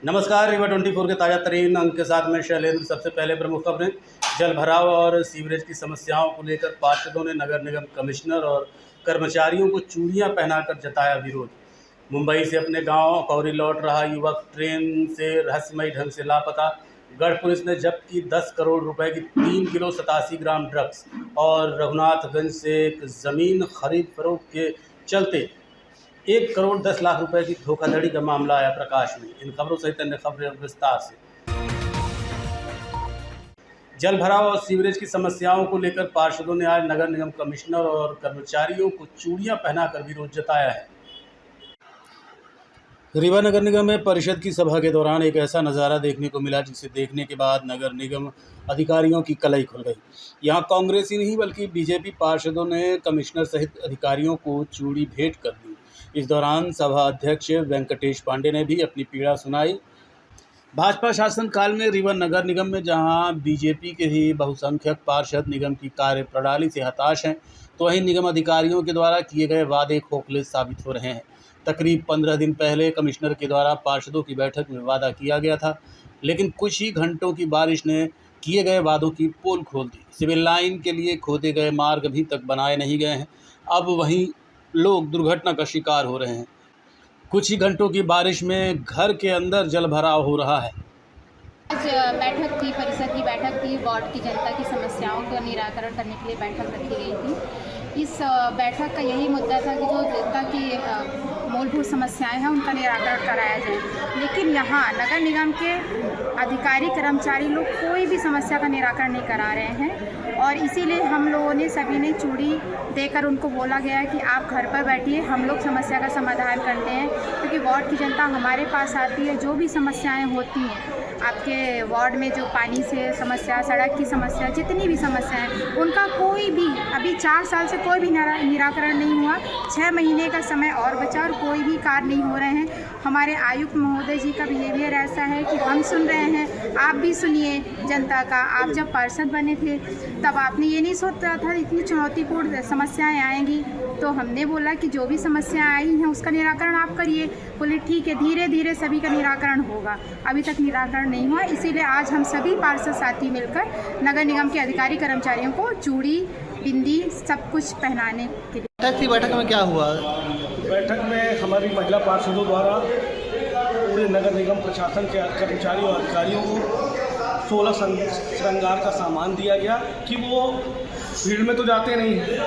नमस्कार, रीवा 24 के ताज़ा तरीन अंक के साथ में शैलेंद्र। सबसे पहले प्रमुख खबरें। जल भराव और सीवरेज की समस्याओं को लेकर पार्षदों ने नगर निगम कमिश्नर और कर्मचारियों को चूड़ियां पहनाकर जताया विरोध। मुंबई से अपने गांव अकौरी लौट रहा युवक ट्रेन से रहस्यमयी ढंग से लापता। गढ़ पुलिस ने जब्त की 10 करोड़ रुपए की 3 किलो 87 ग्राम ड्रग्स। और रघुनाथगंज से एक ज़मीन खरीद फरोख्त के चलते 1 करोड़ 10 लाख रुपए की धोखाधड़ी का मामला आया प्रकाश में। इन खबरों सहित अन्य खबरें विस्तार से। जल भराव और सीवरेज की समस्याओं को लेकर पार्षदों ने आज नगर निगम कमिश्नर और कर्मचारियों को चूड़ियां पहनाकर विरोध जताया है। रीवा नगर निगम में परिषद की सभा के दौरान एक ऐसा नज़ारा देखने को मिला जिसे देखने के बाद नगर निगम अधिकारियों की कलई खुल गई। यहां कांग्रेस ही नहीं बल्कि बीजेपी पार्षदों ने कमिश्नर सहित अधिकारियों को चूड़ी भेंट कर दी। इस दौरान सभा अध्यक्ष वेंकटेश पांडे ने भी अपनी पीड़ा सुनाई। भाजपा शासनकाल में रीवा नगर निगम में जहां बीजेपी के ही बहुसंख्यक पार्षद निगम की कार्यप्रणाली से हताश हैं, तो वहीं निगम अधिकारियों के द्वारा किए गए वादे खोखले साबित हो रहे हैं। तकरीब 15 दिन पहले कमिश्नर के द्वारा पार्षदों की बैठक में वादा किया गया था, लेकिन कुछ ही घंटों की बारिश ने किए गए वादों की पोल खोल दी। सिविल लाइन के लिए खोदे गए मार्ग अभी तक बनाए नहीं गए हैं। अब वहीं लोग दुर्घटना का शिकार हो रहे हैं। कुछ ही घंटों की बारिश में घर के अंदर जल भराव हो रहा है। आज बैठक थी, परिषद की बैठक थी। वार्ड की जनता की समस्याओं का निराकरण करने के लिए बैठक रखी गई थी। इस बैठक का यही मुद्दा था कि जो जनता की मूलभूत समस्याएं हैं उनका निराकरण कराया जाए, लेकिन यहाँ नगर निगम के अधिकारी कर्मचारी लोग कोई भी समस्या का निराकरण नहीं करा रहे हैं। और इसीलिए हम लोगों ने सभी ने चूड़ी देकर उनको बोला गया है कि आप घर पर बैठिए, हम लोग समस्या का समाधान करते हैं। क्योंकि वार्ड की जनता हमारे पास आती है, जो भी समस्याएं होती हैं आपके वार्ड में, जो पानी से समस्या, सड़क की समस्या, जितनी भी समस्याएं, उनका कोई भी अभी 4 साल से कोई भी निराकरण नहीं हुआ। 6 महीने का समय और बचा और कोई भी कार्य नहीं हो रहे हैं। हमारे आयुक्त महोदय जी का बिहेवियर ऐसा है कि हम सुन रहे हैं, आप भी सुनिए जनता का। आप जब पार्षद बने थे तब आपने ये नहीं सोचा था इतनी चुनौतीपूर्ण समस्याएं आएंगी, तो हमने बोला कि जो भी समस्याएं आई हैं उसका निराकरण आप करिए। बोले ठीक है, धीरे धीरे सभी का निराकरण होगा। अभी तक निराकरण नहीं हुआ, इसीलिए आज हम सभी पार्षद साथी मिलकर नगर निगम के अधिकारी कर्मचारियों को चूड़ी, बिंदी, सब कुछ पहनाने के लिए। बैठक में क्या हुआ? बैठक में हमारी महिला पार्षदों द्वारा पूरे नगर निगम प्रशासन के कर्मचारियों और अधिकारियों को 16 श्रृंगार का सामान दिया गया कि वो फील्ड में तो जाते नहीं हैं,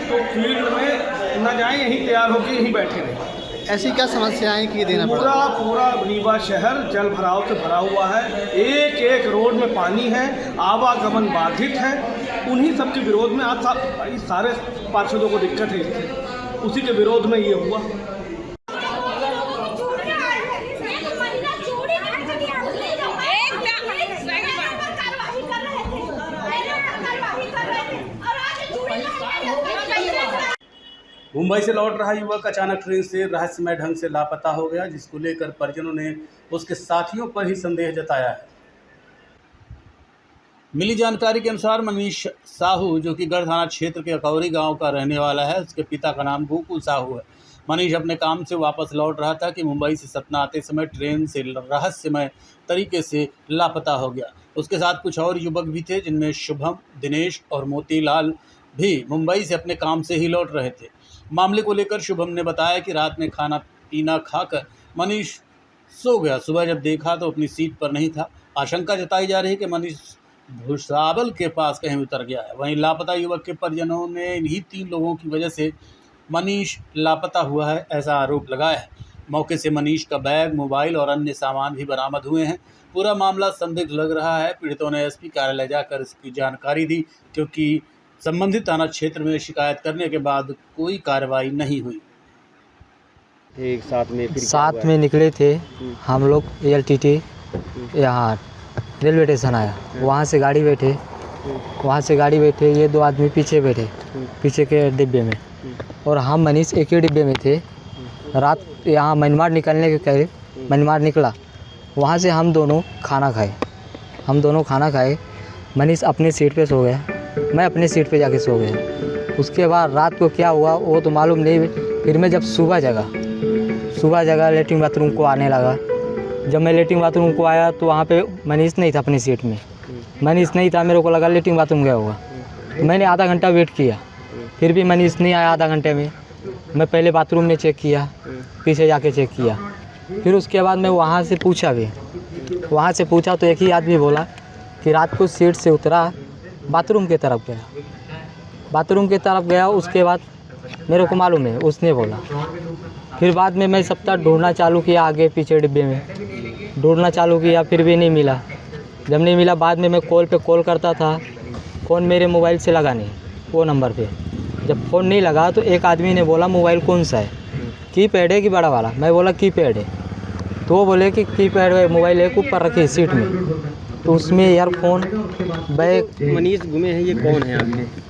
तो फील्ड में न जाएं, यहीं तैयार होकर यहीं बैठे रहें। ऐसी क्या समस्याएं की देना पड़ा? पूरा रीवा शहर जल भराव से भरा हुआ है। एक एक रोड में पानी है, आवागमन बाधित है। उन्हीं सब के विरोध में आज सारे पार्षदों को दिक्कत है, उसी के विरोध में ये हुआ। मुंबई से लौट रहा युवक अचानक ट्रेन से रहस्यमय ढंग से लापता हो गया, जिसको लेकर परिजनों ने उसके साथियों पर ही संदेह जताया है। मिली जानकारी के अनुसार मनीष साहू, जो कि गढ़ थाना क्षेत्र के अकौरी गांव का रहने वाला है, उसके पिता का नाम गोकुल साहू है। मनीष अपने काम से वापस लौट रहा था कि मुंबई से सतना आते समय ट्रेन से रहस्यमय तरीके से लापता हो गया। उसके साथ कुछ और युवक भी थे, जिनमें शुभम, दिनेश और मोतीलाल भी मुंबई से अपने काम से ही लौट रहे थे। मामले को लेकर शुभम ने बताया कि रात में खाना पीना खाकर मनीष सो गया। सुबह जब देखा तो अपनी सीट पर नहीं था। आशंका जताई जा रही है कि मनीष भुसावल के पास कहीं उतर गया है। वहीं लापता युवक के परिजनों ने इन्हीं 3 लोगों की वजह से मनीष लापता हुआ है, ऐसा आरोप लगाया है। मौके से मनीष का बैग, मोबाइल और अन्य सामान भी बरामद हुए हैं। पूरा मामला संदिग्ध लग रहा है। पीड़ितों ने एसपी कार्यालय जाकर इसकी जानकारी दी, क्योंकि संबंधित थाना क्षेत्र में शिकायत करने के बाद कोई कार्रवाई नहीं हुई। एक साथ में निकले थे हम लोग। LTT यहाँ रेलवे स्टेशन आया, वहाँ से गाड़ी बैठे, ये 2 आदमी पीछे बैठे, पीछे के डिब्बे में, और हम मनीष एक ही डिब्बे में थे। रात यहाँ मनमाड़ निकलने के करीब मनमाड़ निकला, वहाँ से हम दोनों खाना खाए। मनीष अपनी सीट पे सो गया, मैं अपनी सीट पे जाके सो गया। उसके बाद रात को क्या हुआ वो तो मालूम नहीं। फिर मैं जब सुबह जगा लेटरिन बाथरूम को आने लगा, जब मैं लेटरिन बाथरूम को आया तो वहाँ पे मनीष नहीं था अपनी सीट में। मनीष नहीं था, मेरे को लगा लेटरिन बाथरूम गया होगा। मैंने आधा घंटा वेट किया, फिर भी मनीष नहीं आया। आधा घंटे में मैं पहले बाथरूम में चेक किया, पीछे जाके चेक किया, फिर उसके बाद मैं वहाँ से पूछा भी। वहाँ से पूछा तो एक ही आदमी बोला कि रात को सीट से उतरा, बाथरूम की तरफ गया। बाथरूम की तरफ गया, उसके बाद मेरे को मालूम है, उसने बोला। फिर बाद में मैं सब तक ढूंढना चालू किया, आगे पीछे डिब्बे में ढूंढना चालू किया, फिर भी नहीं मिला। जब नहीं मिला, बाद में मैं कॉल पे कॉल करता था, फ़ोन मेरे मोबाइल से लगा नहीं वो नंबर पे। जब फ़ोन नहीं लगा तो एक आदमी ने बोला मोबाइल कौन सा है, कीपैड है कि बड़ा वाला? मैं बोला कीपैड है। तो वो बोले कि कीपैड मोबाइल एक ऊपर रखी सीट में, तो उसमें ईयरफोन, बैग। मनीष गुमे हैं, ये कौन है आपके?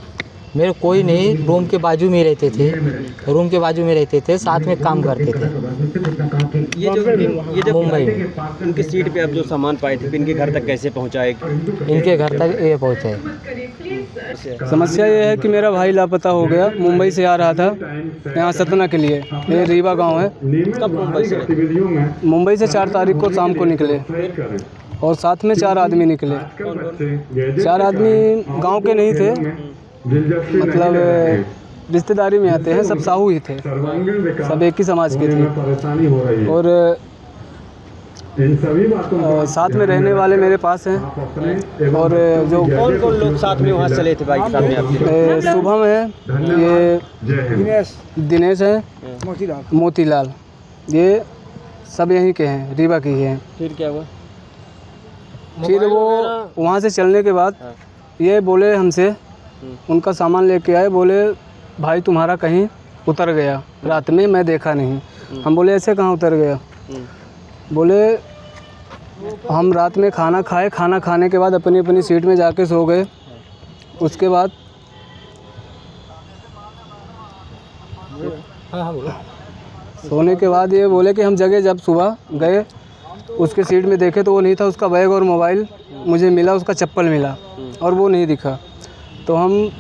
मेरे कोई नहीं, रूम के बाजू में रहते थे, रूम के बाजू में रहते थे, साथ में काम करते थे। ये जो मुंबई में उनकी सीट पे आप जो सामान पाए थे, इनके घर तक कैसे पहुंचाए? इनके घर तक ये पहुँचे। समस्या ये है कि मेरा भाई लापता हो गया। मुंबई से आ रहा था यहाँ सतना के लिए। ये रीवा गांव है। कब मुंबई से? मुंबई से 4 तारीख को शाम को निकले और साथ में 4 आदमी निकले। 4 आदमी गांव के नहीं थे, मतलब रिश्तेदारी में आते हैं, सब साहू ही थे, सब एक ही समाज के थे। और साथ में रहने वाले मेरे पास हैं। और जो कौन कौन लोग साथ में वहाँ चले थे बाइक साथ में आपके? शुभम है, ये दिनेश है, मोतीलाल, ये सब यहीं के हैं, रीवा की ही हैं। फिर क्या हुआ? फिर वो वहाँ से चलने के बाद ये बोले हमसे, उनका सामान लेके आए, बोले भाई तुम्हारा कहीं उतर गया रात में, मैं देखा नहीं। हम बोले ऐसे कहाँ उतर गया? बोले हम रात में खाना खाए, खाना खाने के बाद अपनी अपनी सीट में जाके सो गए। उसके बाद सोने के बाद ये बोले कि हम जगह जब सुबह गए, उसके सीट में देखे तो वो नहीं था। उसका बैग और मोबाइल मुझे मिला, उसका चप्पल मिला और वो नहीं दिखा। तो हम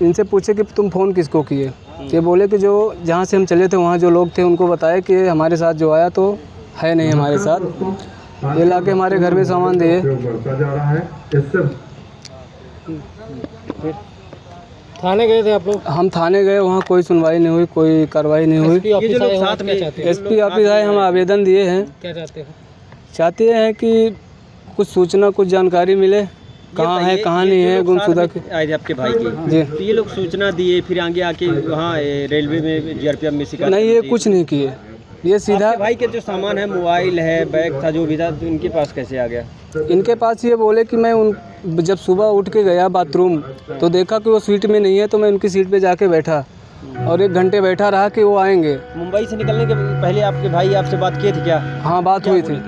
इनसे पूछे कि तुम फ़ोन किसको किए? ये बोले कि जो जहाँ से हम चले थे वहाँ जो लोग थे उनको बताया कि हमारे साथ जो आया तो है नहीं हमारे साथ। ये लाके हमारे घर में सामान दिए। थाने गए थे आप लोग? हम थाने गए, वहाँ कोई सुनवाई नहीं हुई, कोई कार्रवाई नहीं हुई। ये जो लोग साथ में एसपी ऑफिस आए, हम आवेदन दिए हैं। क्या चाहते हो? चाहते हैं कि कुछ सूचना, कुछ जानकारी मिले, कहाँ है कहाँ नहीं है गुमशुदा के। आए थे आपके भाई की जी। तो ये लोग सूचना दिए, फिर आगे आके वहाँ रेलवे में जीआरपीएफ में शिकायत नहीं, ये दी। कुछ नहीं किए, ये सीधा। आपके भाई के जो सामान है, मोबाइल है, बैग था, जो भी था, तो इनके पास कैसे आ गया? इनके पास ये बोले कि मैं जब सुबह उठ के गया बाथरूम तो देखा कि वो सीट में नहीं है, तो मैं उनकी सीट पे जाके बैठा और 1 घंटे बैठा रहा कि वो आएंगे। मुंबई से निकलने के पहले आपके भाई आपसे बात किए थे क्या? हाँ, बात हुई थी।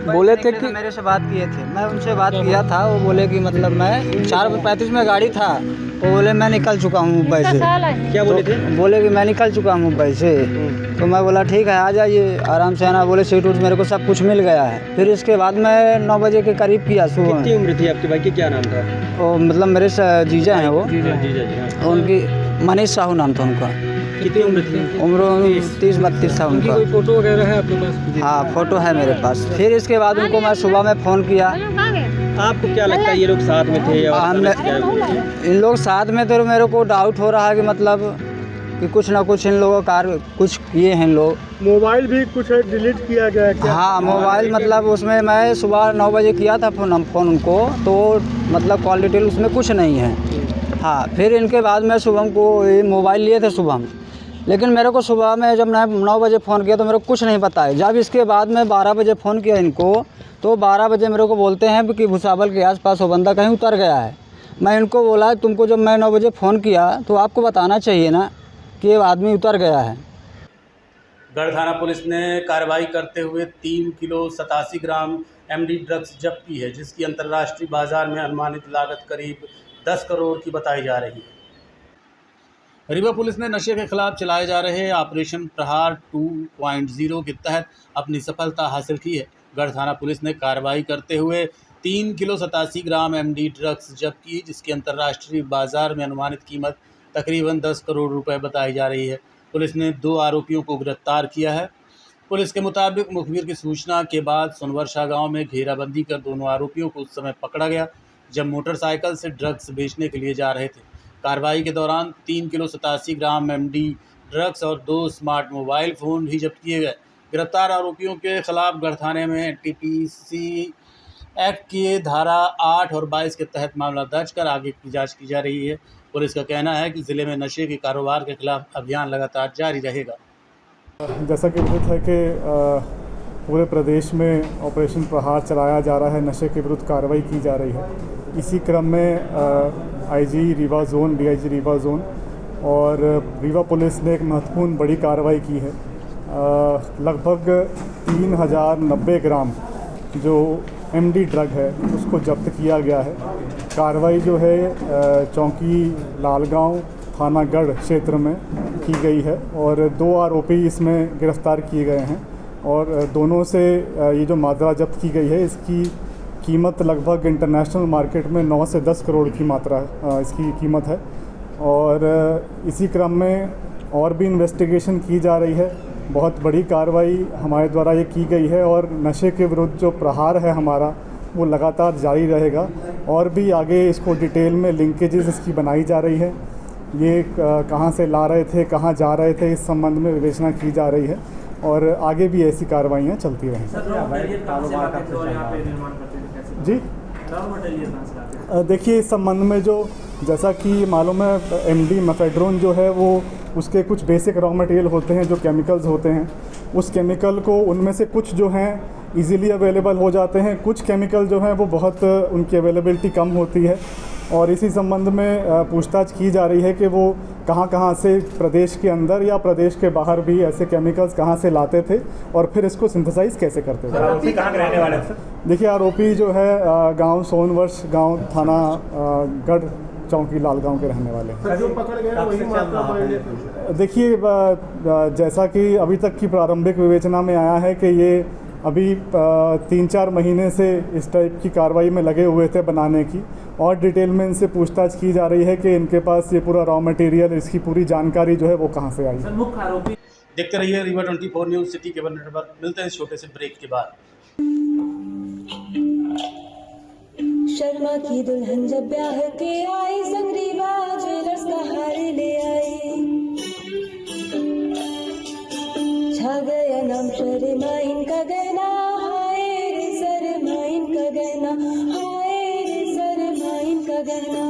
बोले थे कि मेरे से बात किए थे, मैं उनसे बात किया था। वो बोले कि मतलब मैं 4:35 में गाड़ी था, वो बोले मैं निकल चुका हूँ मुंबई से। क्या बोले थे? बोले कि मैं निकल चुका हूँ मुंबई से। तो मैं बोला ठीक है, आ जाइए, आराम से आना। बोले सीट उठ मेरे को सब कुछ मिल गया है। फिर इसके बाद मैं 9 बजे के करीब किया सुबह। कितनी उम्र थी आपके भाई की? क्या नाम था? वो मतलब मेरे जीजा हैं, वो जीजा जी, हाँ। उनकी मनीष साहू नाम था उनका। कितनी उम्र थी? उम्र 30-32 था उनका। कोई फोटो वगैरह है आपके पास? हाँ, फ़ोटो है मेरे पास। फिर इसके बाद उनको मैं सुबह में फ़ोन किया। आपको क्या लगता है ये लोग साथ में थे और हमने इन लोग साथ में थे, तो मेरे को डाउट हो रहा है कि मतलब कि कुछ ना कुछ इन लोगों का कुछ किए हैं इन लोग। मोबाइल भी कुछ डिलीट किया गया है क्या? हाँ, मोबाइल मतलब उसमें मैं सुबह 9 बजे किया था फ़ोन उनको, तो मतलब कॉल डिटेल उसमें कुछ नहीं है। हाँ, फिर इनके बाद मैं शुभम को ये मोबाइल लिए थे शुभम, लेकिन मेरे को सुबह में जब मैं 9 बजे फ़ोन किया तो मेरे को कुछ नहीं बताया। जब इसके बाद मैं 12 बजे फ़ोन किया इनको, तो 12 बजे मेरे को बोलते हैं कि भुसावल के आसपास वो बंदा कहीं उतर गया है। मैं इनको बोला तुमको जब मैं 9 बजे फ़ोन किया तो आपको बताना चाहिए ना कि ये आदमी उतर गया है। गढ़ थाना पुलिस ने कार्रवाई करते हुए 3 किलो 87 ग्राम एमडी ड्रग्स जब्त की है, जिसकी अंतर्राष्ट्रीय बाजार में अनुमानित लागत करीब 10 करोड़ की बताई जा रही है। रीवा पुलिस ने नशे के खिलाफ चलाए जा रहे ऑपरेशन प्रहार 2.0 के तहत अपनी सफलता हासिल की है। गढ़ थाना पुलिस ने कार्रवाई करते हुए 3 किलो 87 ग्राम एमडी ड्रग्स जब्त की, जिसकी अंतर्राष्ट्रीय बाजार में अनुमानित कीमत तकरीबन 10 करोड़ रुपए बताई जा रही है। पुलिस ने 2 आरोपियों को गिरफ्तार किया है। पुलिस के मुताबिक मुखबिर की सूचना के बाद सोनवर्षा गांव में घेराबंदी कर दोनों आरोपियों को उस समय पकड़ा गया जब मोटरसाइकिल से ड्रग्स बेचने के लिए जा रहे थे। कार्रवाई के दौरान 3 किलो 87 ग्राम एमडी ड्रग्स और 2 स्मार्ट मोबाइल फ़ोन भी जब्त किए गए। गिरफ्तार आरोपियों के खिलाफ गढ़ थाने में एनटीपीसी एक्ट की धारा 8 और 22 के तहत मामला दर्ज कर आगे की जांच की जा रही है। पुलिस का कहना है कि ज़िले में नशे के कारोबार के खिलाफ अभियान लगातार जारी रहेगा। जैसा कि विदित है कि पूरे प्रदेश में ऑपरेशन प्रहार चलाया जा रहा है, नशे के विरुद्ध कार्रवाई की जा रही है। इसी क्रम में IG Rewa zone, DIG Rewa zone और रीवा पुलिस ने एक महत्वपूर्ण बड़ी कार्रवाई की है। लगभग 3090 ग्राम जो एमडी ड्रग है उसको जब्त किया गया है। कार्रवाई जो है चौकी लालगांव थाना गढ़ क्षेत्र में की गई है और 2 आरोपी इसमें गिरफ्तार किए गए हैं और दोनों से ये जो मात्रा जब्त की गई है इसकी कीमत लगभग इंटरनेशनल मार्केट में 9 से 10 करोड़ की मात्रा इसकी कीमत है। और इसी क्रम में और भी इन्वेस्टिगेशन की जा रही है। बहुत बड़ी कार्रवाई हमारे द्वारा ये की गई है और नशे के विरुद्ध जो प्रहार है हमारा वो लगातार जारी रहेगा और भी आगे इसको डिटेल में लिंकेजेस इसकी बनाई जा रही है। ये कहाँ से ला रहे थे, कहाँ जा रहे थे, इस संबंध में विवेचना की जा रही है और आगे भी ऐसी कार्रवाइयाँ चलती रहेंगी। जी देखिए, इस संबंध में जो जैसा कि मालूम है एमडी मेफेड्रोन जो है वो उसके कुछ बेसिक रॉ मटेरियल होते हैं जो केमिकल्स होते हैं। उस केमिकल को उनमें से कुछ जो हैं इजीली अवेलेबल हो जाते हैं, कुछ केमिकल जो हैं वो बहुत उनकी अवेलेबिलिटी कम होती है और इसी संबंध में पूछताछ की जा रही है कि वो कहाँ से प्रदेश के अंदर या प्रदेश के बाहर भी ऐसे केमिकल्स कहाँ से लाते थे और फिर इसको सिंथेसाइज कैसे करते थे। आरोपी कहाँ के रहने वाले थे? देखिए, आरोपी जो है गांव सोनवर्ष गांव थाना गढ़ चौकी लालगांव के रहने वाले हैं। देखिए, जैसा कि अभी तक की प्रारंभिक विवेचना में आया है कि ये अभी 3-4 महीने से इस टाइप की कार्रवाई में लगे हुए थे बनाने की और डिटेल में इनसे पूछताछ की जा रही है कि इनके पास ये पूरा रॉ मटेरियल, इसकी पूरी जानकारी जो है वो कहाँ से आई है। देखते रहिए Rewa 24 news city cable network. मिलते हैं इस छोटे से ब्रेक के बाद। शर्मा की दुल्हन जब ब्याह के आई, संग रीवा ज्वेलर्स का हार ले आई। छा गया नाम शर्मा इनका गहना, हाय रे शर्मा इनका गहना, हाय रे शर्मा इनका गहना।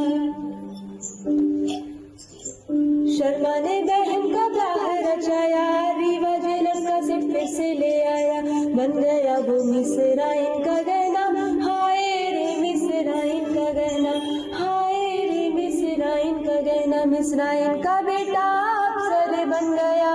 शर्मा ने बहन का ब्याह रचाया, रीवा ज्वेलर्स का सेट फिर से ले आया। बन गया वो मिसरा इनका गहना, हाय रे मिसरा इनका गहना, हाय रे मिसरा इनका गहना। मिसरा इनका बेटा अफसर बन गया,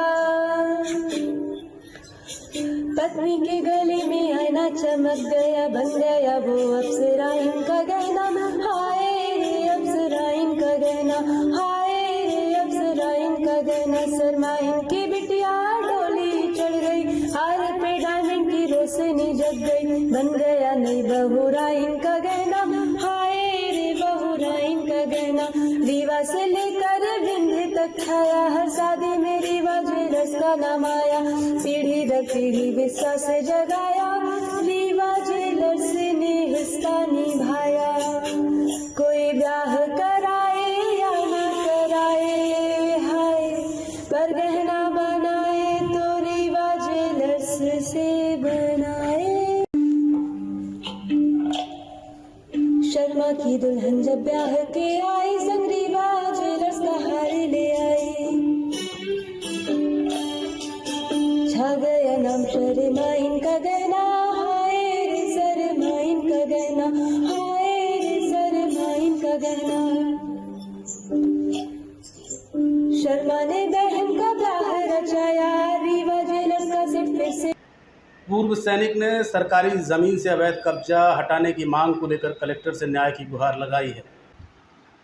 पत्नी के गले में आईना चमक गया। बन गया वो अप्सरा इनका गहना, हाय रे अप्सरा इनका गहना, हाय रे अप्सरा इनका गहना। शर्मा इनकी बिटिया डोली चढ़ गई, हार पे डायमंड की रोशनी जग गई। बन गया नई बहुरा इनका गहना, हाय रे बहुरा इनका गहना। रीवा से लेकर बिंद तक खाया, हर शादी में रीवा ज्वेलर्स का नाम आया। पीढ़ी दर पीढ़ी विश्वास से जगाया, रीवा ज्वेलर्स ने हिस्सा निभाया। कोई ब्याह कराए या ना कराए, हाय पर गहना बनाए तो रीवा ज्वेलर्स से बनाए। शर्मा की दुल्हन जब ब्याह के आई, संग रीवा ज्वेलर्स का हार ले आई। छा गया नाम शर्मा इनका गहना, हाय रे शर्मा इनका गहना, हाय रे शर्मा इनका गहना। शर्मा ने बहन का ब्याह रचाया, रीवा ज्वेलर्स का सेट फिर से। पूर्व सैनिक ने सरकारी ज़मीन से अवैध कब्जा हटाने की मांग को लेकर कलेक्टर से न्याय की गुहार लगाई है।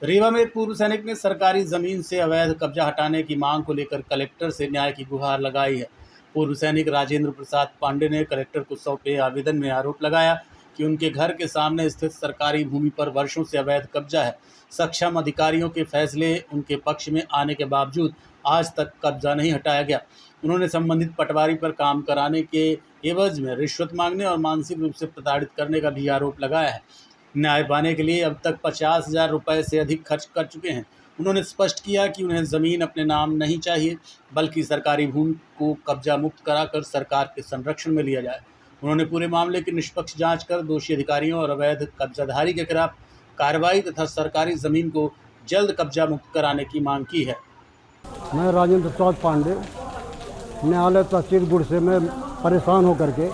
रीवा में एक पूर्व सैनिक ने सरकारी ज़मीन से अवैध कब्जा हटाने की मांग को लेकर कलेक्टर से न्याय की गुहार लगाई है। पूर्व सैनिक राजेंद्र प्रसाद पांडे ने कलेक्टर को सौंपे आवेदन में आरोप लगाया कि उनके घर के सामने स्थित सरकारी भूमि पर वर्षों से अवैध कब्जा है। सक्षम अधिकारियों के फैसले उनके पक्ष में आने के बावजूद आज तक कब्जा नहीं हटाया गया। उन्होंने संबंधित पटवारी पर काम कराने के एवज में रिश्वत मांगने और मानसिक रूप से प्रताड़ित करने का भी आरोप लगाया है। न्याय पाने के लिए अब तक 50,000 रुपये से अधिक खर्च कर चुके हैं। उन्होंने स्पष्ट किया कि उन्हें ज़मीन अपने नाम नहीं चाहिए, बल्कि सरकारी भूमि को कब्जा मुक्त कराकर सरकार के संरक्षण में लिया जाए। उन्होंने पूरे मामले की निष्पक्ष जांच कर दोषी अधिकारियों और अवैध कब्जाधारी के खिलाफ कार्रवाई तथा सरकारी ज़मीन को जल्द कब्जा मुक्त कराने की मांग की है। मैं राजेंद्र प्रसाद पांडे न्यायालय तहसील गुड़ से मैं परेशान होकर के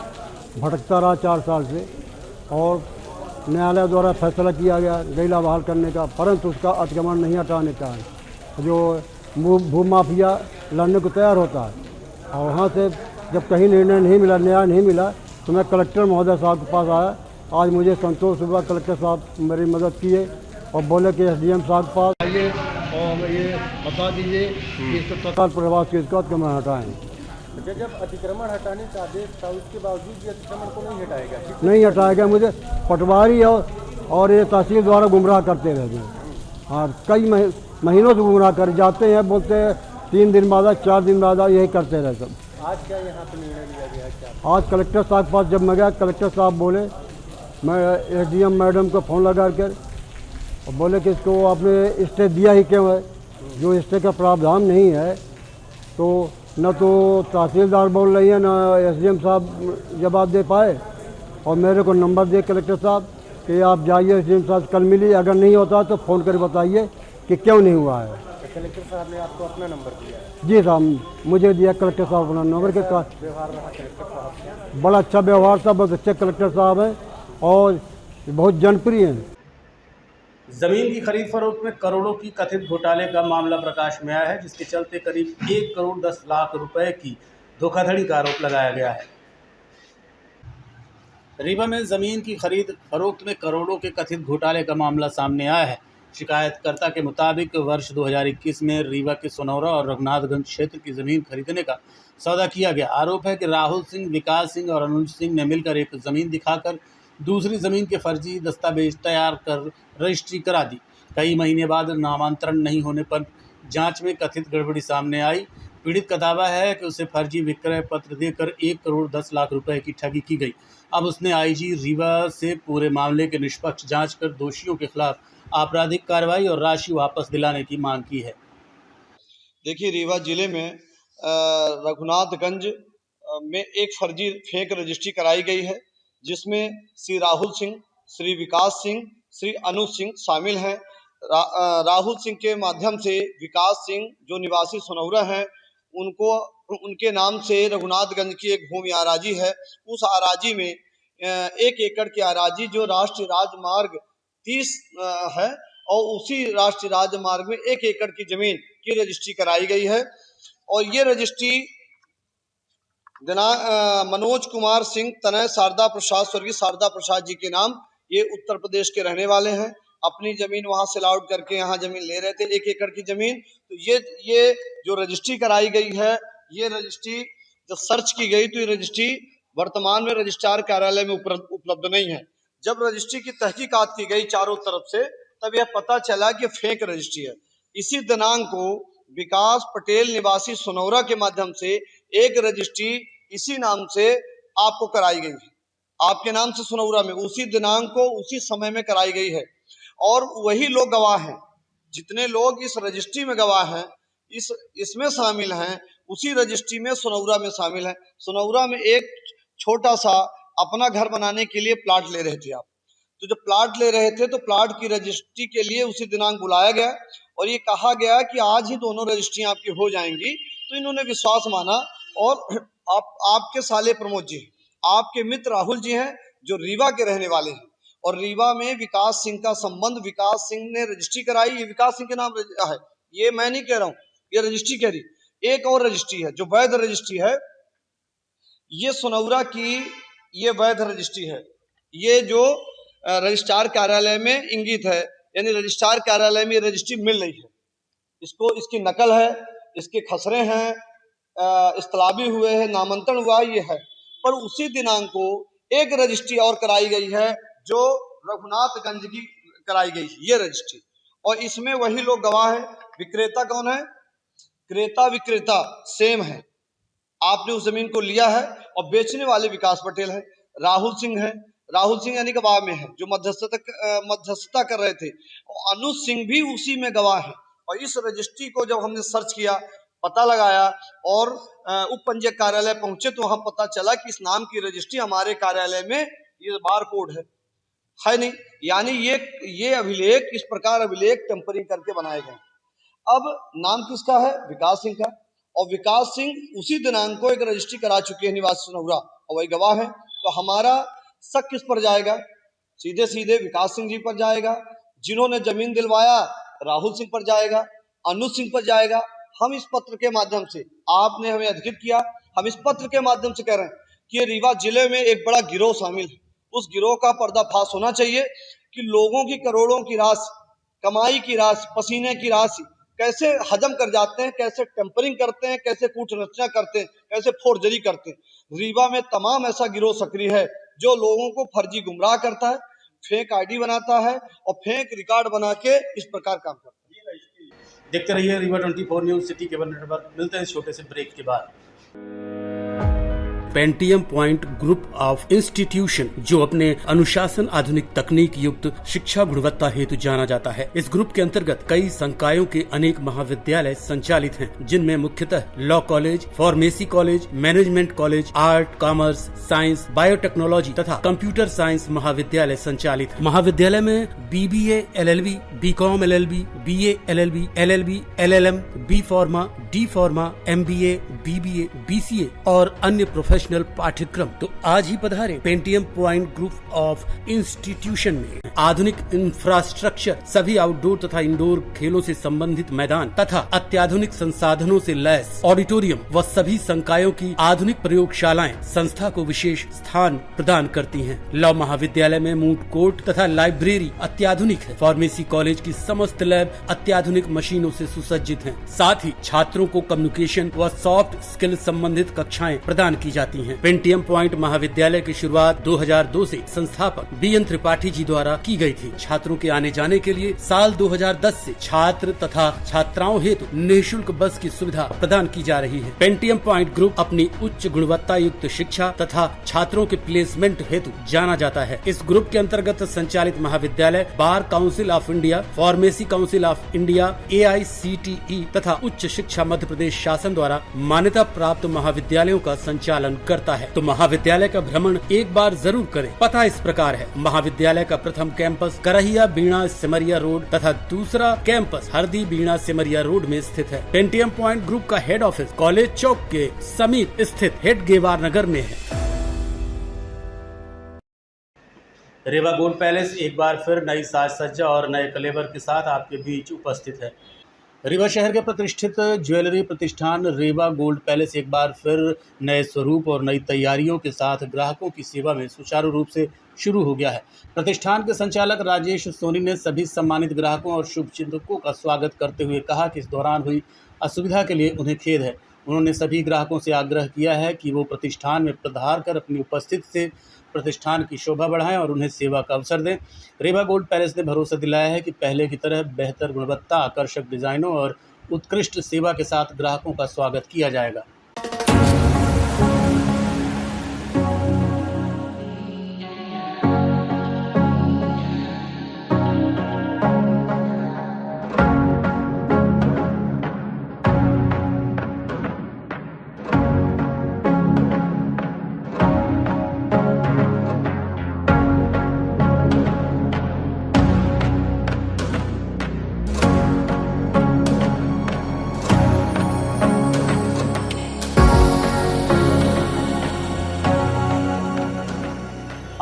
भटकता रहा 4 साल से, और न्यायालय द्वारा फैसला किया गया गैला बहाल करने का, परंतु उसका अतिक्रमण नहीं हटाने का है। जो भू माफिया लड़ने को तैयार होता है, और वहाँ से जब कहीं निर्णय नहीं मिला, न्याय नहीं मिला, तो मैं कलेक्टर महोदय साहब के पास आया। आज मुझे संतोष हुआ, कलेक्टर साहब मेरी मदद किए और बोले कि SDM साहब के पास आइए और ये बता दीजिए कि इसको तत्काल प्रभाव से इसका अतिक्रमण हटाएँ। जब अतिक्रमण हटाने का आदेश था, उसके बावजूद भी अतिक्रमण को नहीं हटाएगा? नहीं हटाएगा। मुझे पटवारी और ये तहसील द्वारा गुमराह करते रहते हैं। हाँ, कई महीनों से गुमराह कर जाते हैं, बोलते हैं 3 दिन बाद, 4 दिन बाद, यही करते रहे सब। आज क्या यहाँ पे निर्णय लिया गया क्या? आज कलेक्टर साहब के पास जब मैं गया, कलेक्टर साहब बोले, मैं SDM मैडम को फ़ोन लगा कर और बोले कि इसको आपने स्टे दिया ही क्यों है? जो स्टे का प्रावधान नहीं है, तो न तो तहसीलदार बोल रही है, न SDM साहब जवाब दे पाए। और मेरे को नंबर दिए कलेक्टर साहब कि आप जाइए, SDM साहब कल मिली, अगर नहीं होता तो फ़ोन कर बताइए कि क्यों नहीं हुआ है। कलेक्टर साहब ने आपको अपना नंबर दिया? जी साहब, मुझे दिया कलेक्टर साहब अपना नंबर। के व्यवहार रहा कलेक्टर साहब का? बड़ा अच्छा व्यवहार था, बहुत अच्छे कलेक्टर साहब हैं और बहुत जनप्रिय हैं। जमीन की खरीद फरोख्त में करोड़ों की कथित घोटाले का मामला प्रकाश में आया है, जिसके चलते करीब 1 करोड़ 10 लाख रुपए की धोखाधड़ी का आरोप लगाया गया है। रीवा में जमीन की खरीद फरोख्त में करोड़ों के कथित घोटाले का मामला सामने आया है। शिकायतकर्ता के मुताबिक वर्ष 2021 में रीवा के सोनौरा और रघुनाथगंज क्षेत्र की जमीन खरीदने का सौदा किया गया। आरोप है कि राहुल सिंह, विकास सिंह और अनुज सिंह ने मिलकर एक जमीन दिखाकर दूसरी जमीन के फर्जी दस्तावेज तैयार कर रजिस्ट्री करा दी। कई महीने बाद नामांतरण नहीं होने पर जांच में कथित गड़बड़ी सामने आई। पीड़ित का दावा है कि उसे फर्जी विक्रय पत्र देकर 1 करोड़ 10 लाख रुपए की ठगी की गई। अब उसने IG रीवा से पूरे मामले की निष्पक्ष जांच कर दोषियों के खिलाफ आपराधिक कार्रवाई और राशि वापस दिलाने की मांग की है। देखिए, रीवा जिले में रघुनाथगंज में एक फर्जी फेक रजिस्ट्री कराई गई है, जिसमें श्री राहुल सिंह, श्री विकास सिंह, श्री अनुज सिंह शामिल हैं। राहुल सिंह के माध्यम से विकास सिंह, जो निवासी सोनौरा हैं, उनके नाम से रघुनाथगंज की एक भूमि आराजी है। उस आराजी में 1 एकड़ की आराजी जो राष्ट्रीय राजमार्ग 30 है, और उसी राष्ट्रीय राजमार्ग में 1 एकड़ की जमीन की रजिस्ट्री कराई गई है। और ये रजिस्ट्री मनोज कुमार सिंह तनय शारदा प्रसाद, स्वर्गीय शारदा प्रसाद जी के नाम, ये उत्तर प्रदेश के रहने वाले हैं। अपनी जमीन वहां से लॉट करके यहाँ जमीन ले रहे थे, 1 एकड़ की जमीन। तो ये जो रजिस्ट्री कराई गई है, ये रजिस्ट्री जब सर्च की गई तो ये रजिस्ट्री वर्तमान में रजिस्ट्रार कार्यालय में उपलब्ध नहीं है। जब रजिस्ट्री की तहकीकात की गई चारों तरफ से, तब यह पता चला कि फेक रजिस्ट्री है। इसी दिनांक को विकास पटेल निवासी सोनौरा के माध्यम से एक रजिस्ट्री इसी नाम से आपको कराई गई है, आपके नाम से सोनौरा में उसी दिनांक को उसी समय में कराई गई है। और वही लोग गवाह हैं, जितने लोग इस रजिस्ट्री में गवाह हैं, इसमें शामिल हैं, उसी रजिस्ट्री में सोनौरा में शामिल हैं। सोनौरा में एक छोटा सा अपना घर बनाने के लिए प्लाट ले रहे थे आप, तो जब प्लाट ले रहे थे तो प्लाट की रजिस्ट्री के लिए उसी दिनांक बुलाया गया और ये कहा गया कि आज ही दोनों रजिस्ट्रियां आपकी हो जाएंगी। तो इन्होंने विश्वास माना और आपके साले प्रमोद जी, आपके मित्र राहुल जी हैं, जो रीवा के रहने वाले हैं, और रीवा में विकास सिंह का संबंध, विकास सिंह ने रजिस्ट्री कराई, ये विकास सिंह के नाम है, ये मैं नहीं कह रहा हूँ, ये रजिस्ट्री कह रही। एक और रजिस्ट्री है जो वैध रजिस्ट्री है, ये सोनौरा की ये वैध रजिस्ट्री है, ये जो रजिस्ट्रार कार्यालय में इंगित है, यानी रजिस्ट्रार कार्यालय में रजिस्ट्री मिल रही है। इसको इसकी नकल है, इसके खसरे हैं, इस्तलाबी हुए हैं, नामांतरण हुआ ये है। पर उसी दिनांक को एक रजिस्ट्री और कराई गई है जो रघुनाथगंज की कराई गई है, ये रजिस्ट्री, और इसमें वही लोग गवाह है। विक्रेता कौन है? क्रेता विक्रेता सेम है, आपने उस जमीन को लिया है और बेचने वाले विकास पटेल हैं, राहुल सिंह है, राहुल सिंह यानी गवाह में है जो मध्यस्थता कर रहे थे, और अनुज सिंह भी उसी में गवाह है। और इस रजिस्ट्री को जब हमने सर्च किया, पता लगाया और उप पंजीयक कार्यालय पहुंचे तो वहां पता चला कि इस नाम की रजिस्ट्री हमारे कार्यालय में ये बार कोड है नहीं, यानी ये अभिलेख, इस प्रकार अभिलेख टेम्परिंग करके बनाए गए। अब नाम किसका है? विकास सिंह का, और विकास सिंह उसी दिनांक को एक रजिस्ट्री करा चुके हैं निवासी सुनौरा और वही गवाह है। तो हमारा शक किस पर जाएगा? सीधे सीधे विकास सिंह जी पर जाएगा, जिन्होंने जमीन दिलवाया राहुल सिंह पर जाएगा, अनुज सिंह पर जाएगा। हम इस पत्र के माध्यम से, आपने हमें अधिकृत किया, हम इस पत्र के माध्यम से कह रहे हैं कि ये रीवा जिले में एक बड़ा गिरोह शामिल है। उस गिरोह का पर्दाफाश होना चाहिए कि लोगों की करोड़ों की राशि, कमाई की राशि, पसीने की राशि कैसे हजम कर जाते हैं, कैसे टेम्परिंग करते हैं, कैसे कूटरचना करते हैं, कैसे फोर्जरी करते हैं। रीवा में तमाम ऐसा गिरोह सक्रिय है जो लोगों को फर्जी गुमराह करता है, फेक आईडी बनाता है और फेक रिकॉर्ड बना के इस प्रकार काम करता है। देखते रहिए Rewa 24 news city cable network. मिलते हैं छोटे से ब्रेक के बाद। Pentium point group of institution, जो अपने अनुशासन, आधुनिक तकनीक युक्त शिक्षा गुणवत्ता हेतु जाना जाता है। इस ग्रुप के अंतर्गत कई संकायों के अनेक महाविद्यालय संचालित हैं, जिनमें मुख्यतः law college, pharmacy college, management college, art, commerce, science, biotechnology तथा कंप्यूटर साइंस महाविद्यालय संचालित है। महाविद्यालय में BBA, LLB, BCom LLB, BA LLB, LLB, LLM, B Pharma, D Pharma, MBA, BBA, BCA और अन्य प्रोफेशनल पाठ्यक्रम। तो आज ही पधारें Pentium point group of institution में। आधुनिक इंफ्रास्ट्रक्चर, सभी आउटडोर तथा इंडोर खेलों से संबंधित मैदान तथा अत्याधुनिक संसाधनों से लैस ऑडिटोरियम व सभी संकायों की आधुनिक प्रयोगशालाएं संस्था को विशेष स्थान प्रदान करती हैं। लॉ महाविद्यालय में मूट कोर्ट तथा लाइब्रेरी अत्याधुनिक है। फार्मेसी कॉलेज की समस्त लैब अत्याधुनिक मशीनों से सुसज्जित हैं। साथ ही छात्रों को कम्युनिकेशन व सॉफ्ट स्किल संबंधित कक्षाएं प्रदान की जाती हैं। पेंटियम पॉइंट महाविद्यालय की शुरुआत 2002 से संस्थापक BN त्रिपाठी जी द्वारा की गई थी। छात्रों के आने जाने के लिए साल 2010 से छात्र तथा छात्राओं हेतु निःशुल्क बस की सुविधा प्रदान की जा रही है। पेंटियम पॉइंट ग्रुप अपनी उच्च गुणवत्ता युक्त शिक्षा तथा छात्रों के प्लेसमेंट हेतु जाना जाता है। इस ग्रुप के अंतर्गत संचालित महाविद्यालय bar council of India, pharmacy council of India, AICTE तथा उच्च शिक्षा मध्य प्रदेश शासन द्वारा मान्यता प्राप्त महाविद्यालयों का संचालन करता है। तो महाविद्यालय का भ्रमण एक बार जरूर करें। पता इस प्रकार है: महाविद्यालय का प्रथम कैंपस करहिया बीणा सिमरिया रोड तथा दूसरा कैंपस हरदी बीणा सिमरिया रोड में स्थित है। पेंटियम पॉइंट ग्रुप का हेड ऑफिस कॉलेज चौक के समीप स्थित हेडगेवार नगर में है। रीवा गोल्ड पैलेस एक बार फिर नई साज सज्जा और नए कलेवर के साथ आपके बीच उपस्थित है। रीवा शहर के प्रतिष्ठित ज्वेलरी प्रतिष्ठान रीवा गोल्ड पैलेस एक बार फिर नए स्वरूप और नई तैयारियों के साथ ग्राहकों की सेवा में सुचारू रूप से शुरू हो गया है। प्रतिष्ठान के संचालक राजेश सोनी ने सभी सम्मानित ग्राहकों और शुभचिंतकों का स्वागत करते हुए कहा कि इस दौरान हुई असुविधा के लिए उन्हें खेद है। उन्होंने सभी ग्राहकों से आग्रह किया है कि वो प्रतिष्ठान में पधार कर अपनी उपस्थिति से प्रतिष्ठान की शोभा बढ़ाएं और उन्हें सेवा का अवसर दें। रीवा गोल्ड पैलेस ने भरोसा दिलाया है कि पहले की तरह बेहतर गुणवत्ता, आकर्षक डिज़ाइनों और उत्कृष्ट सेवा के साथ ग्राहकों का स्वागत किया जाएगा।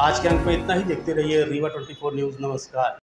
आज के अंक में इतना ही। देखते रहिए रीवा 24 न्यूज़। नमस्कार।